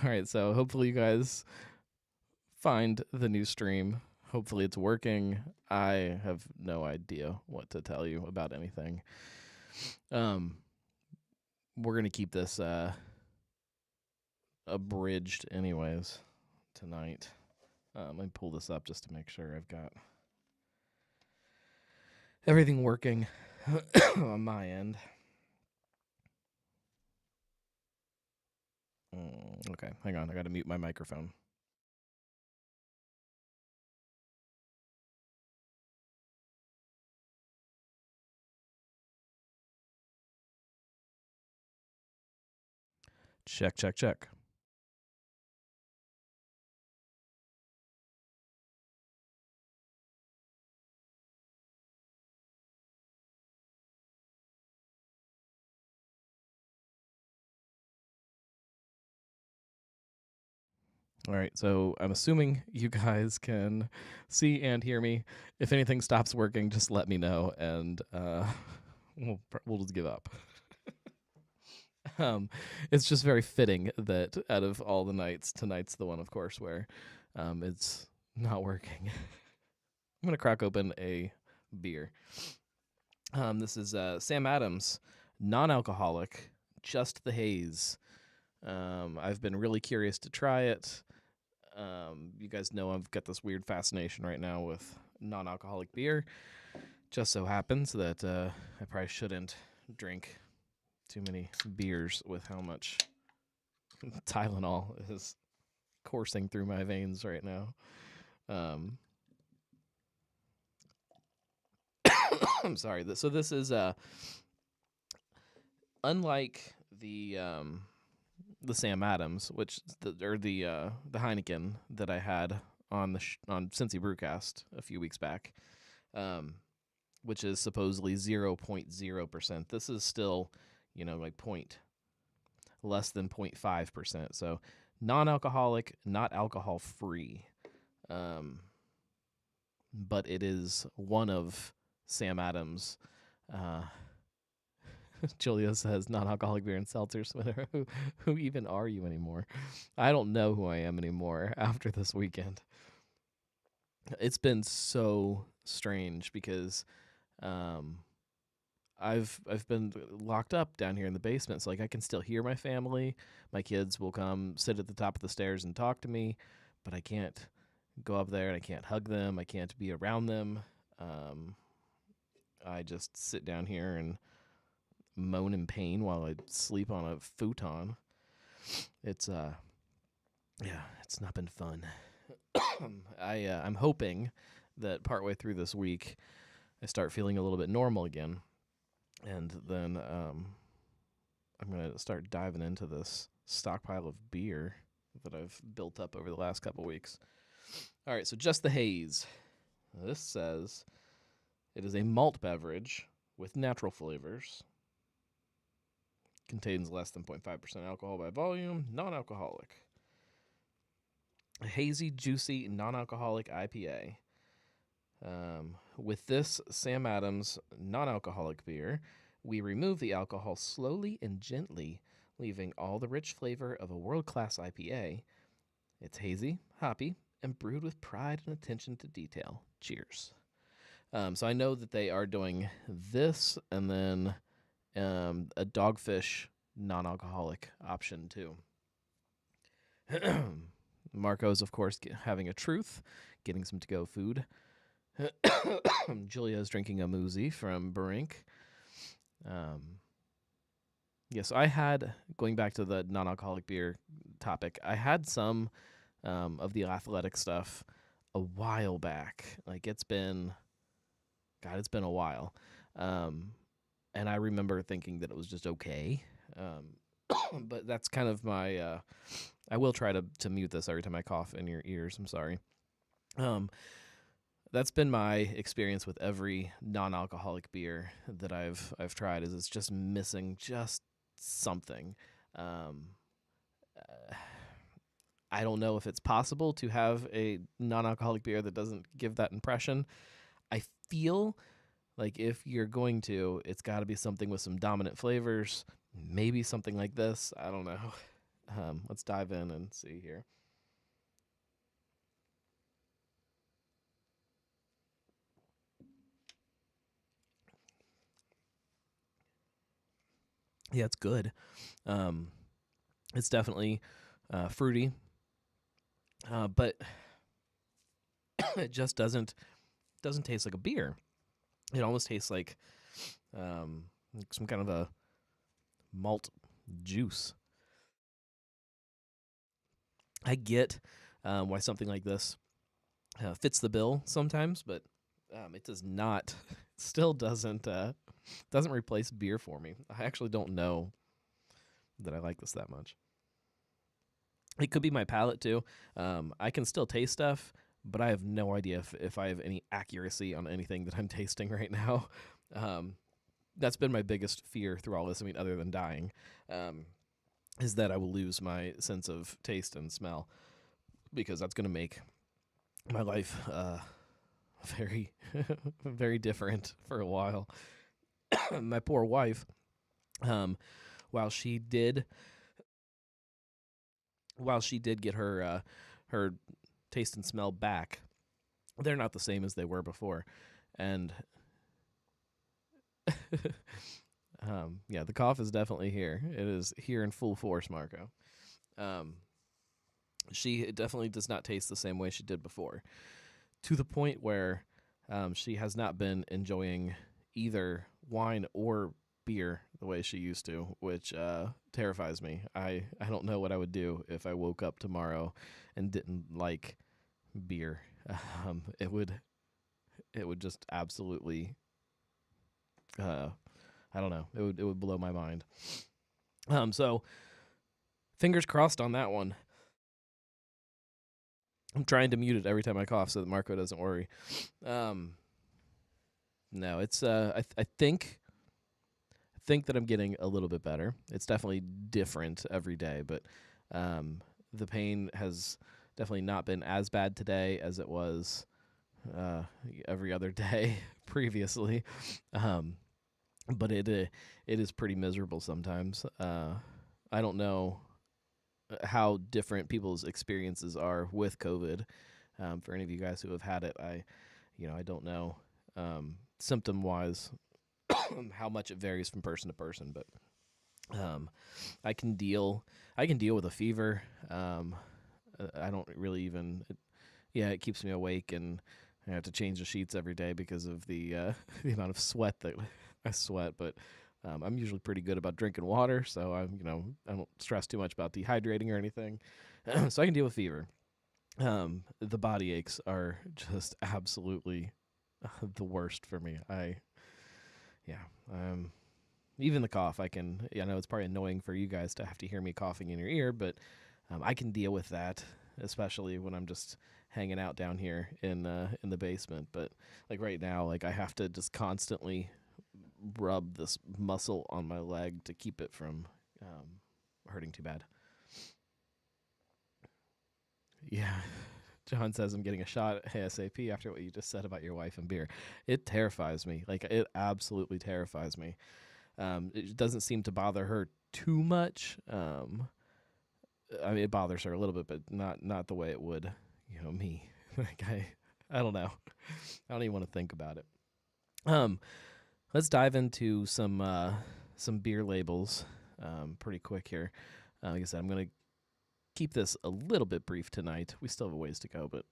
right, so hopefully you guys find the new stream. Hopefully it's working. I have no idea what to tell you about anything. We're gonna keep this abridged anyways tonight. Let me pull this up just to make sure I've got everything working on my end. Okay, hang on. I got to mute my microphone. Check, check, check. All right, so I'm assuming you guys can see and hear me. If anything stops working, just let me know, and we'll just give up. It's just very fitting that out of all the nights, tonight's the one, of course, where it's not working. I'm gonna crack open a beer. This is Sam Adams, non-alcoholic, just the haze. I've been really curious to try it. You guys know I've got this weird fascination right now with non-alcoholic beer. Just so happens that I probably shouldn't drink too many beers with how much Tylenol is coursing through my veins right now. I'm sorry. So this is unlike the Sam Adams, which the Heineken that I had on the on Cincy Brewcast a few weeks back, which is supposedly 0.0%. This is still, like less than 0.5%. So non-alcoholic, not alcohol free. But it is one of Sam Adams. Julia says non-alcoholic beer and seltzers. Who even are you anymore? I don't know who I am anymore after this weekend. It's been so strange because I've been locked up down here in the basement. So I can still hear my family. My kids will come sit at the top of the stairs and talk to me, but I can't go up there and I can't hug them. I can't be around them. I just sit down here and moan in pain while I sleep on a futon. It's it's not been fun. I'm hoping that partway through this week I start feeling a little bit normal again, and then I'm gonna start diving into this stockpile of beer that I've built up over the last couple weeks. All right, so just the haze. This says it is a malt beverage with natural flavors. Contains less than 0.5% alcohol by volume. Non-alcoholic. A hazy, juicy, non-alcoholic IPA. With this Sam Adams non-alcoholic beer, we remove the alcohol slowly and gently, leaving all the rich flavor of a world-class IPA. It's hazy, hoppy, and brewed with pride and attention to detail. Cheers. So I know that they are doing this and then a Dogfish non-alcoholic option too. Marco's, of course, having a truth, getting some to-go food. Julia's drinking a Moozy from Brink. Yes, I had, going back to the non-alcoholic beer topic, I had some of the athletic stuff a while back. It's been a while. And I remember thinking that it was just okay. But that's kind of my I will try to mute this every time I cough in your ears. I'm sorry. That's been my experience with every non-alcoholic beer that I've tried. Is it's just missing just something. I don't know if it's possible to have a non-alcoholic beer that doesn't give that impression. I feel like if you're going to, it's got to be something with some dominant flavors. Maybe something like this. I don't know. Let's dive in and see here. Yeah, it's good. Um, it's definitely fruity, but it just doesn't taste like a beer. It almost tastes like some kind of a malt juice. I get why something like this fits the bill sometimes, but it does not. Still doesn't replace beer for me. I actually don't know that I like this that much. It could be my palate too. I can still taste stuff, but I have no idea if I have any accuracy on anything that I'm tasting right now. Um, that's been my biggest fear through all this. I mean, other than dying, is that I will lose my sense of taste and smell because that's going to make my life very, very different for a while. My poor wife, um, while she did, while she did get her taste and smell back, they're not the same as they were before, and yeah, the cough is definitely here. It is here in full force, Marco. Um, she definitely does not taste the same way she did before, to the point where she has not been enjoying either wine or beer the way she used to, which terrifies me. I don't know what I would do if I woke up tomorrow and didn't like beer. It would just absolutely I don't know. It would blow my mind. So fingers crossed on that one. I'm trying to mute it every time I cough so that Marco doesn't worry. Um, no, it's I think that I'm getting a little bit better. It's definitely different every day, but the pain has definitely not been as bad today as it was every other day previously. Um, but it is pretty miserable sometimes. I don't know how different people's experiences are with COVID. For any of you guys who have had it, I don't know symptom wise how much it varies from person to person, but um, I can deal with a fever. I don't really even it keeps me awake, and I have to change the sheets every day because of the the amount of sweat that I sweat. But I'm usually pretty good about drinking water, so I don't stress too much about dehydrating or anything. So I can deal with fever. The body aches are just absolutely the worst for me. Yeah. Even the cough, I know it's probably annoying for you guys to have to hear me coughing in your ear, but I can deal with that, especially when I'm just hanging out down here in the basement. But like right now, like I have to just constantly rub this muscle on my leg to keep it from hurting too bad. Yeah. John says I'm getting a shot ASAP after what you just said about your wife and beer. It terrifies me. Like it absolutely terrifies me. It doesn't seem to bother her too much. I mean, it bothers her a little bit, but not the way it would, me. Like I don't know. I don't even want to think about it. Um, let's dive into some beer labels, pretty quick here. Like I said, I'm gonna keep this a little bit brief tonight. We still have a ways to go, but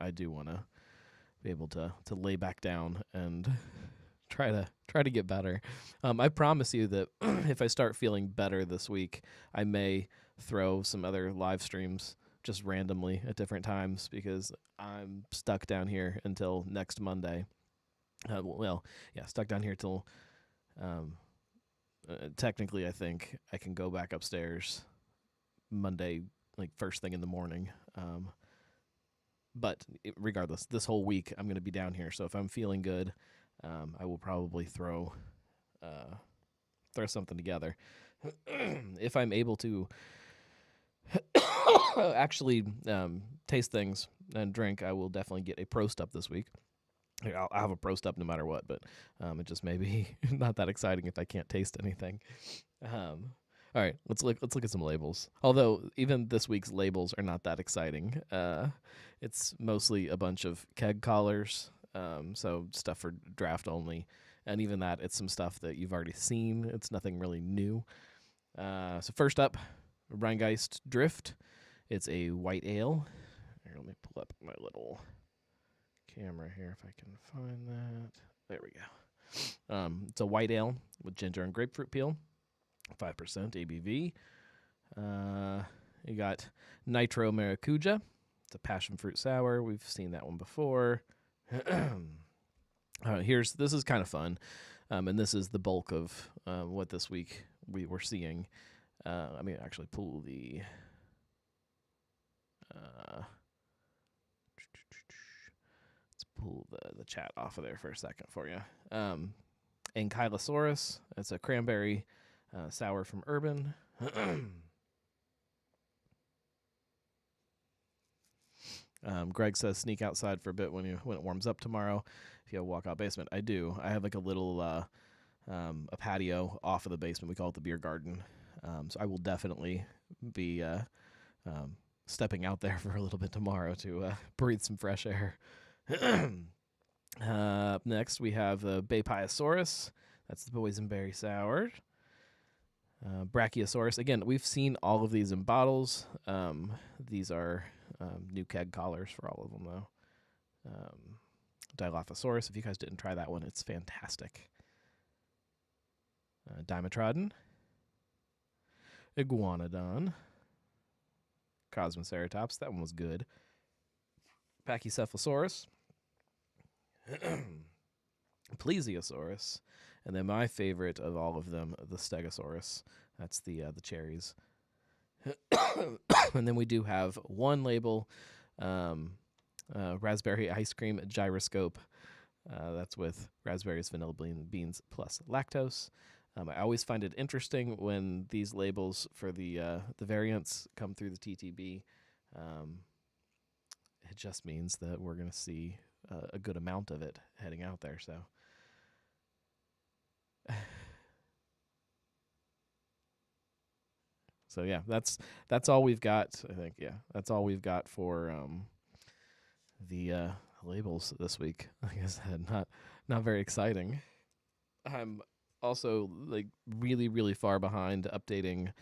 I do want to be able to lay back down and try to get better. I promise you that if I start feeling better this week, I may throw some other live streams just randomly at different times because I'm stuck down here until next Monday. Stuck down here till technically I think I can go back upstairs Monday, like first thing in the morning. But regardless, this whole week I'm going to be down here. So if I'm feeling good, I will probably throw something together. If I'm able to actually taste things and drink, I will definitely get a pro stub this week. I'll have a pro stub no matter what, but it just may be not that exciting if I can't taste anything. All right, let's look at some labels. Although even this week's labels are not that exciting. It's mostly a bunch of keg collars, so stuff for draft only, and even that, it's some stuff that you've already seen. It's nothing really new. So first up, Rheingeist Drift. It's a white ale. Here, let me pull up my little camera here if I can find that. There we go. It's a white ale with ginger and grapefruit peel, 5% ABV. You got Nitro Maracuja. It's a passion fruit sour. We've seen that one before. This is kind of fun, and this is the bulk of what this week we were seeing. Let me actually pull the. Let's pull the chat off of there for a second for you. Ankylosaurus. It's a cranberry sour from Urban. Greg says sneak outside for a bit when it warms up tomorrow. If you have a walkout basement, I do. I have like a little a patio off of the basement. We call it the beer garden. So I will definitely be stepping out there for a little bit tomorrow to breathe some fresh air. Up next, we have the Baypiosaurus. That's the boysenberry sour. Brachiosaurus. Again, we've seen all of these in bottles. These are new keg collars for all of them, though. Dilophosaurus. If you guys didn't try that one, it's fantastic. Dimetrodon. Iguanodon. Cosmoceratops. That one was good. Pachycephalosaurus. Plesiosaurus. And then my favorite of all of them, the Stegosaurus. That's the cherries. And then we do have one label, raspberry ice cream gyroscope. That's with raspberries, vanilla beans, plus lactose. I always find it interesting when these labels for the variants come through the TTB. It just means that we're going to see a good amount of it heading out there. So yeah, that's all we've got. I think that's all we've got for the labels this week. Like I said, not very exciting. I'm also like really far behind updating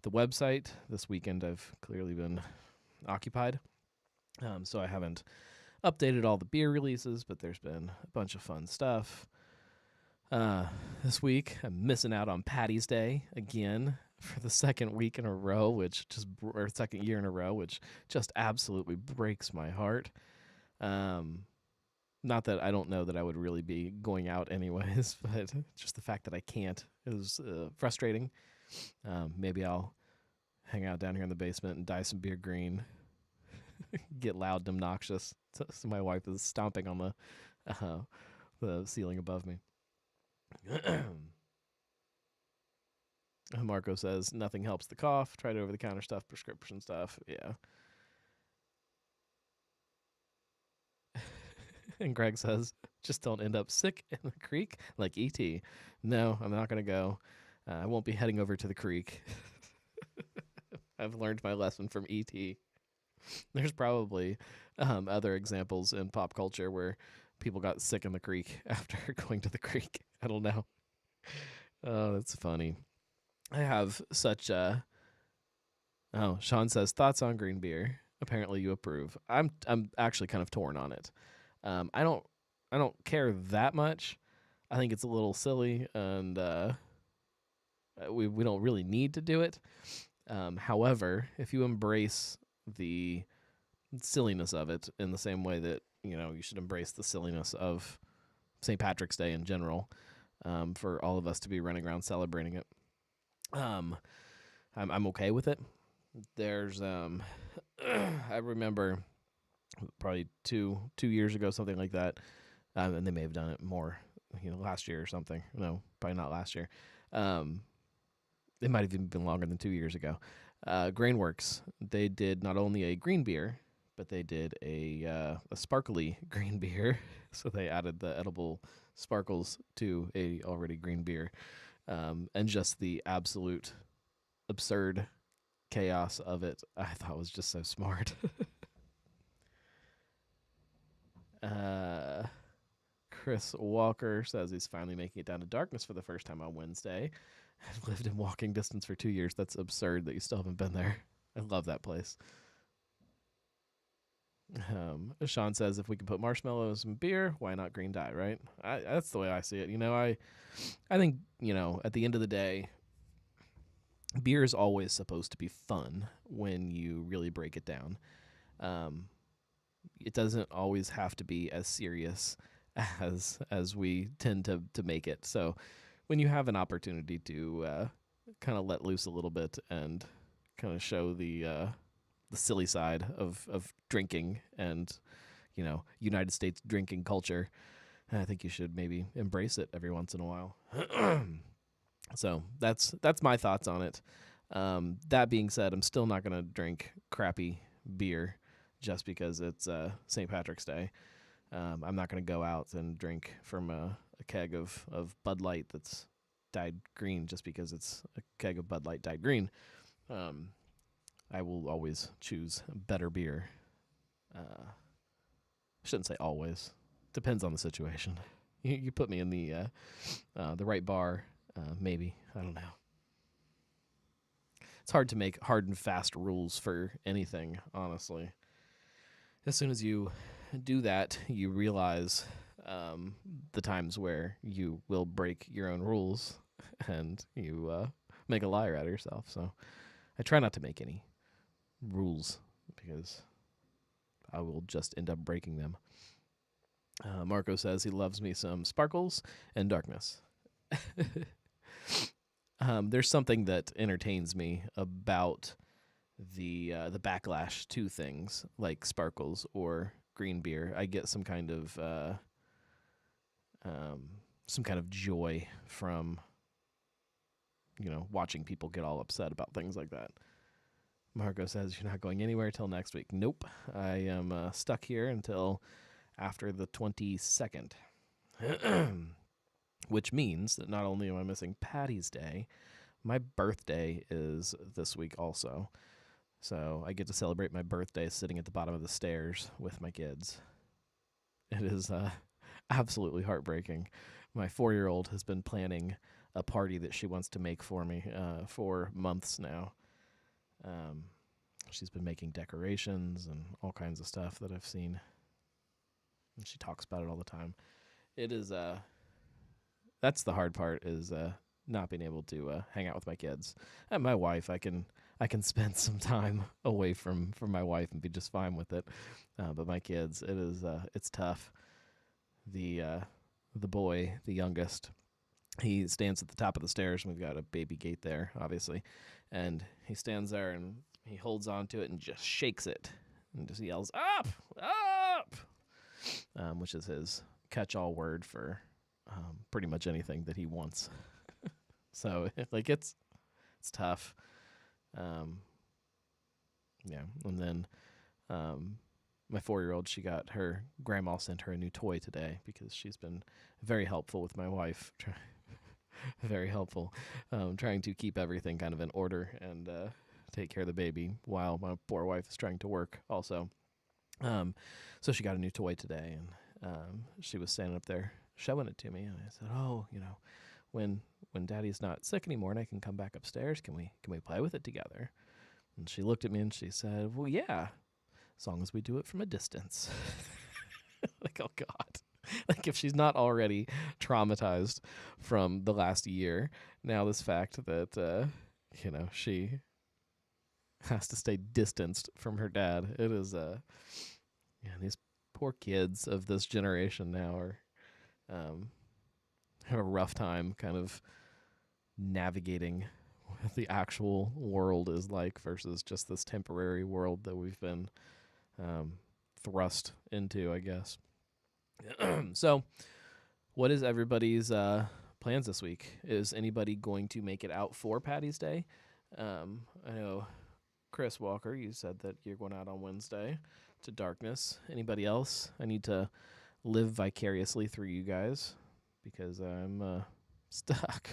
the website. This weekend I've clearly been occupied, so I haven't updated all the beer releases, but there's been a bunch of fun stuff. This week I'm missing out on Patty's Day again for the second week in a row, or second year in a row, which just absolutely breaks my heart. Not that I don't know that I would really be going out anyways, but just the fact that I can't is frustrating. Maybe I'll hang out down here in the basement and dye some beer green, get loud and obnoxious. So my wife is stomping on the ceiling above me. Marco says nothing helps the cough. Tried over-the-counter stuff, prescription stuff. Yeah. And Greg says, just don't end up sick in the creek like E.T. No, I'm not going to go. I won't be heading over to the creek. I've learned my lesson from E.T. There's probably other examples in pop culture where people got sick in the creek after going to the creek. I don't know. Oh, that's funny. I have such a... Oh, Sean says, thoughts on green beer. Apparently you approve. I'm actually kind of torn on it. I don't care that much. I think it's a little silly, and we don't really need to do it. However, if you embrace the silliness of it in the same way that you should embrace the silliness of St. Patrick's Day in general, for all of us to be running around celebrating it, I'm okay with it. There's I remember probably two years ago, something like that, and they may have done it more, last year or something. No, probably not last year. It might have even been longer than 2 years ago. Grainworks, they did not only a green beer, but they did a sparkly green beer. So they added the edible sparkles to a already green beer, and just the absolute absurd chaos of it, I thought was just so smart. Chris Walker says he's finally making it down to Darkness for the first time on Wednesday. I've lived in walking distance for 2 years. That's absurd that you still haven't been there. I love that place. Sean says if we can put marshmallows in beer, why not green dye, right? That's the way I see it. I think, at the end of the day, beer is always supposed to be fun when you really break it down. It doesn't always have to be as serious as we tend to make it. So when you have an opportunity to kind of let loose a little bit and kind of show the silly side of drinking and United States drinking culture, I think you should maybe embrace it every once in a while. So that's my thoughts on it. That being said, I'm still not gonna drink crappy beer just because it's St. Patrick's Day. I'm not gonna go out and drink from a keg of Bud Light that's dyed green just because it's a keg of Bud Light dyed green. I will always choose better beer. I shouldn't say always. Depends on the situation. You put me in the right bar, maybe. I don't know. It's hard to make hard and fast rules for anything, honestly. As soon as you do that, you realize the times where you will break your own rules and you make a liar out of yourself. So I try not to make any rules because I will just end up breaking them. Marco says he loves me some Sparkles and Darkness. There's something that entertains me about the backlash to things like Sparkles or green beer. I get some kind of joy from watching people get all upset about things like that. Marco says you're not going anywhere till next week. Nope, I am stuck here until after the 22nd. Which means that not only am I missing Patty's Day, my birthday is this week also. So I get to celebrate my birthday sitting at the bottom of the stairs with my kids. It is absolutely heartbreaking. My 4-year-old has been planning a party that she wants to make for me for months now. She's been making decorations and all kinds of stuff that I've seen. And she talks about it all the time. It is that's the hard part, is not being able to hang out with my kids. And my wife, I can spend some time away from my wife and be just fine with it. But my kids, it's tough. The boy, the youngest, he stands at the top of the stairs, and we've got a baby gate there, obviously. And he stands there and he holds on to it and just shakes it and just yells, "Up! Up!" Which is his catch-all word for pretty much anything that he wants. So it's tough. Yeah, and then my 4-year-old, she got her grandma sent her a new toy today because she's been very helpful with my wife. Very helpful, trying to keep everything kind of in order and take care of the baby while my poor wife is trying to work also. So she got a new toy today, and she was standing up there showing it to me, and I said, "Oh, when Daddy's not sick anymore and I can come back upstairs, can we play with it together?" And she looked at me and she said, "Well, yeah, as long as we do it from a distance." Like, oh God. Like, if she's not already traumatized from the last year, now this fact that she has to stay distanced from her dad. It is these poor kids of this generation now are have a rough time kind of navigating what the actual world is like versus just this temporary world that we've been thrust into, I guess. So, what is everybody's plans this week? Is anybody going to make it out for Patty's Day? I know, Chris Walker, you said that you're going out on Wednesday to Darkness. Anybody else? I need to live vicariously through you guys because I'm stuck.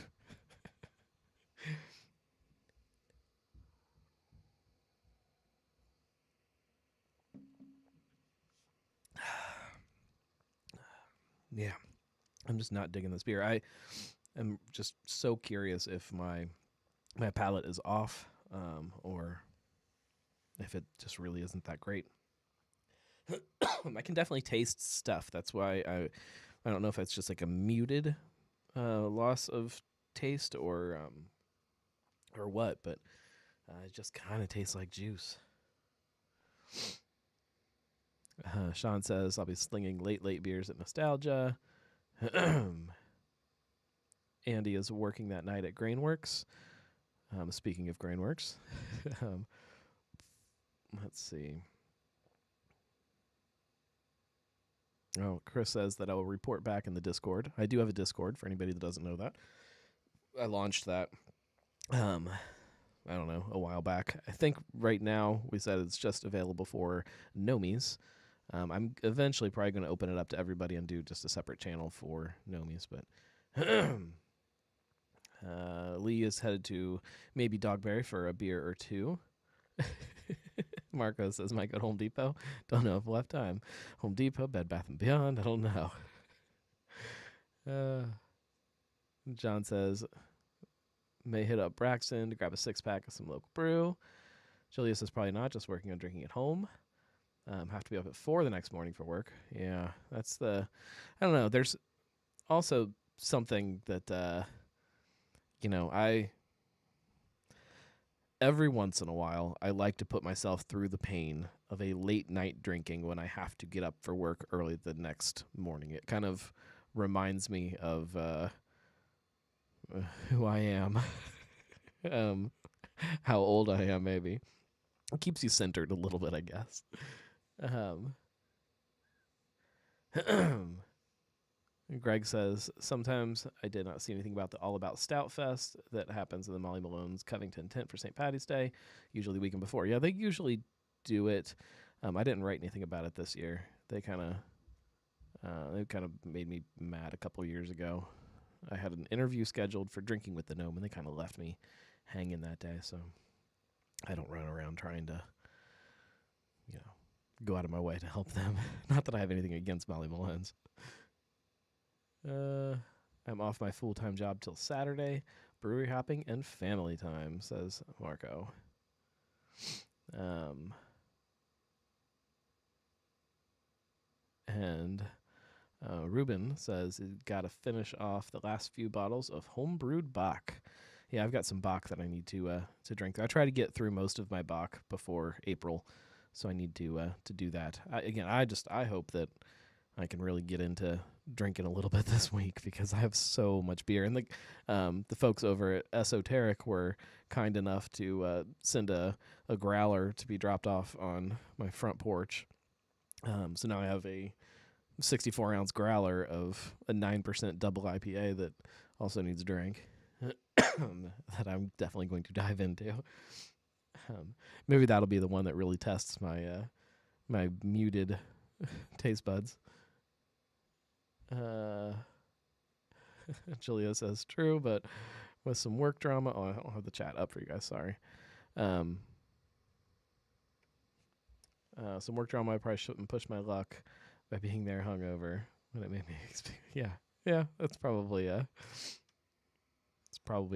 Yeah, I'm just not digging this beer. I am just so curious if my palate is off, or if it just really isn't that great. I can definitely taste stuff. That's why I don't know if it's just like a muted loss of taste or what, but it just kind of tastes like juice. Sean says I'll be slinging late beers at Nostalgia. Andy is working that night at Grainworks. Speaking of Grainworks, let's see. Oh, Chris says that I will report back in the Discord. I do have a Discord for anybody that doesn't know that. I launched that, I don't know, a while back. I think right now we said it's just available for Nomies. I'm eventually probably going to open it up to everybody and do just a separate channel for Nomies, but Lee is headed to maybe Dogberry for a beer or two. Marco says, might go to Home Depot. Don't know if we'll have time. Home Depot, Bed Bath & Beyond, I don't know. John says, may hit up Braxton to grab a 6-pack of some local brew. Julia says, probably not, just working on drinking at home. Have to be up at 4 the next morning for work. Yeah, that's I don't know. There's also something that, every once in a while, I like to put myself through the pain of a late night drinking when I have to get up for work early the next morning. It kind of reminds me of who I am, how old I am, maybe. It keeps you centered a little bit, I guess. Greg says, sometimes I did not see anything about the All About Stout Fest that happens in the Molly Malone's Covington tent for St. Patty's Day, usually the weekend before. Yeah, they usually do it. I didn't write anything about it this year. They kind of made me mad a couple years ago. I had an interview scheduled for Drinking with the Gnome, and they kind of left me hanging that day, so I don't run around trying to, go out of my way to help them. Not that I have anything against Molly Malone's. I'm off my full-time job till Saturday. Brewery hopping and family time, says Marco. And Ruben says he's got to finish off the last few bottles of homebrewed Bock. Yeah, I've got some Bock that I need to drink. I try to get through most of my Bock before April, so I need to do that. I hope that I can really get into drinking a little bit this week because I have so much beer. And the folks over at Esoteric were kind enough to send a growler to be dropped off on my front porch. So now I have a 64-ounce growler of a 9% double IPA that also needs a drink that I'm definitely going to dive into. Maybe that'll be the one that really tests my muted taste buds. Julia says true, but with some work drama. Oh, I don't have the chat up for you guys. Sorry. Some work drama. I probably shouldn't push my luck by being there hungover when it made me. Yeah. That's probably a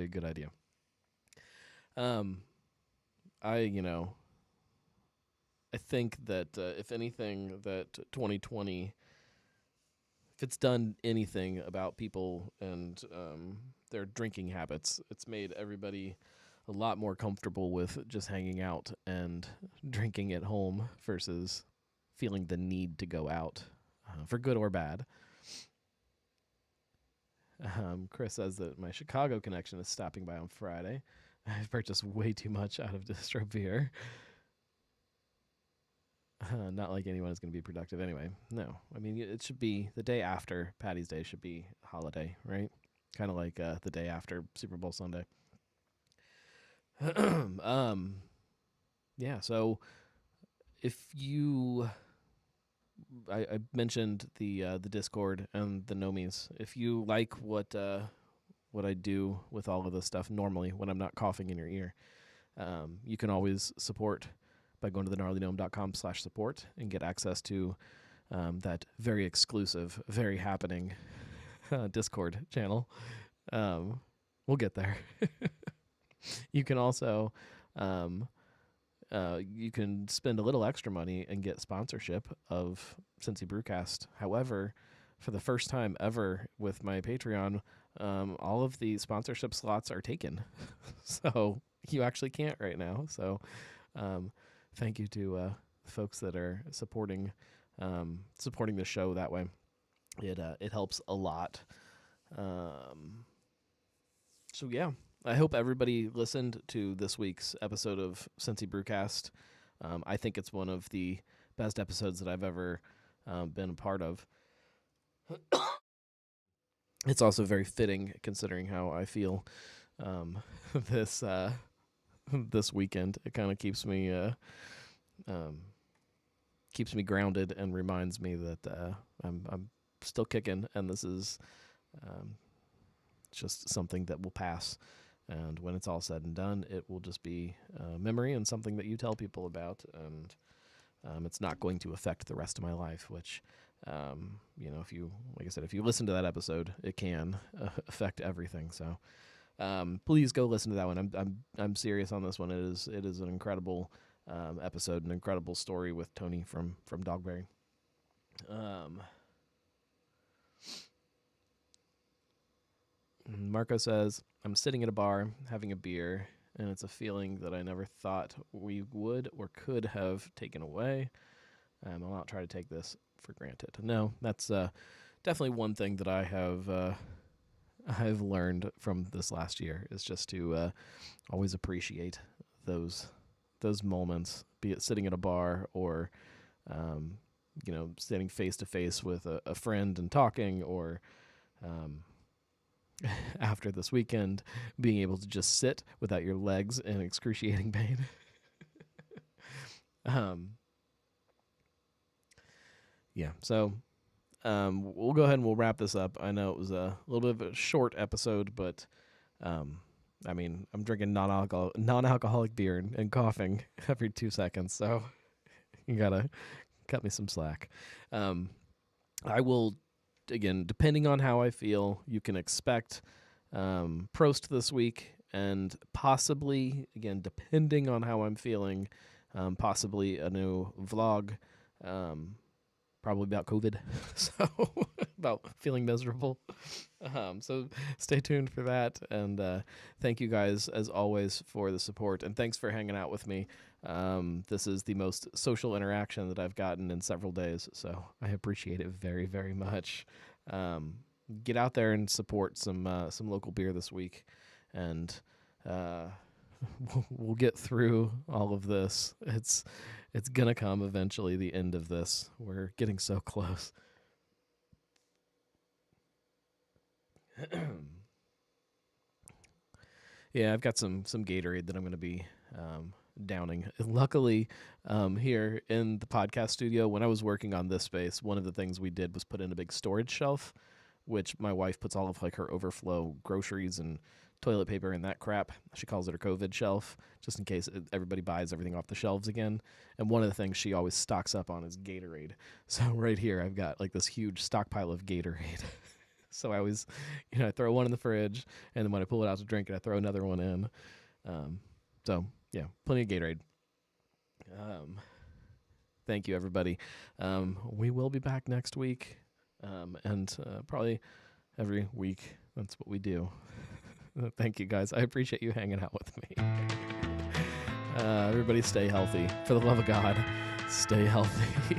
good idea. I think that if anything, that 2020. If it's done anything about people and their drinking habits, it's made everybody a lot more comfortable with just hanging out and drinking at home versus feeling the need to go out, for good or bad. Chris says that my Chicago connection is stopping by on Friday. I've purchased way too much out of distro beer. Not like anyone is going to be productive anyway. No. I mean, it should be the day after Patty's Day should be a holiday, right? Kind of like the day after Super Bowl Sunday. Yeah, so if you... I mentioned the Discord and the Nomies. If you like what I do with all of this stuff normally when I'm not coughing in your ear, you can always support by going to thegnarlygnome.com/support and get access to that very exclusive, very happening Discord channel. We'll get there. You can also you can spend a little extra money and get sponsorship of Cincy Brewcast. However, for the first time ever with my Patreon, all of the sponsorship slots are taken. So you actually can't right now. So thank you to folks that are supporting the show that way. It helps a lot. So yeah, I hope everybody listened to this week's episode of Cincy Brewcast. I think it's one of the best episodes that I've ever been a part of. It's also very fitting considering how I feel this this weekend. It kind of keeps me grounded and reminds me that I'm still kicking, and this is just something that will pass. And when it's all said and done, it will just be a memory and something that you tell people about, and it's not going to affect the rest of my life, which, if you, like I said, if you listen to that episode, it can affect everything. So please go listen to that one. I'm serious on this one. It is an incredible episode, an incredible story with Tony from Dogberry. Marco says, I'm sitting at a bar having a beer, and it's a feeling that I never thought we would or could have taken away. I'll not try to take this for granted. No, that's definitely one thing that I've learned from this last year is just to always appreciate those moments, be it sitting at a bar or standing face to face with a friend and talking, or after this weekend, being able to just sit without your legs in excruciating pain. Yeah, so we'll go ahead and we'll wrap this up. I know it was a little bit of a short episode, but I'm drinking non-alcoholic beer and coughing every 2 seconds, so you gotta cut me some slack. I will, again, depending on how I feel, you can expect Prost this week, and possibly, again, depending on how I'm feeling, possibly a new vlog, probably about COVID, so about feeling miserable. So stay tuned for that, and thank you guys, as always, for the support, and thanks for hanging out with me. This is the most social interaction that I've gotten in several days, so I appreciate it very, very much. Get out there and support some local beer this week, and we'll get through all of this. It's gonna come eventually, the end of this. We're getting so close. Yeah, I've got some Gatorade that I'm gonna be downing. Luckily, here in the podcast studio, when I was working on this space, one of the things we did was put in a big storage shelf, which my wife puts all of her overflow groceries and toilet paper and that crap. She calls it her COVID shelf, just in case everybody buys everything off the shelves again. And one of the things she always stocks up on is Gatorade. So right here, I've got this huge stockpile of Gatorade. So I always, I throw one in the fridge, and then when I pull it out to drink it, I throw another one in. So yeah, plenty of Gatorade. Thank you, everybody. We will be back next week, and probably every week. That's what we do. Thank you, guys. I appreciate you hanging out with me. Everybody stay healthy. For the love of God, stay healthy.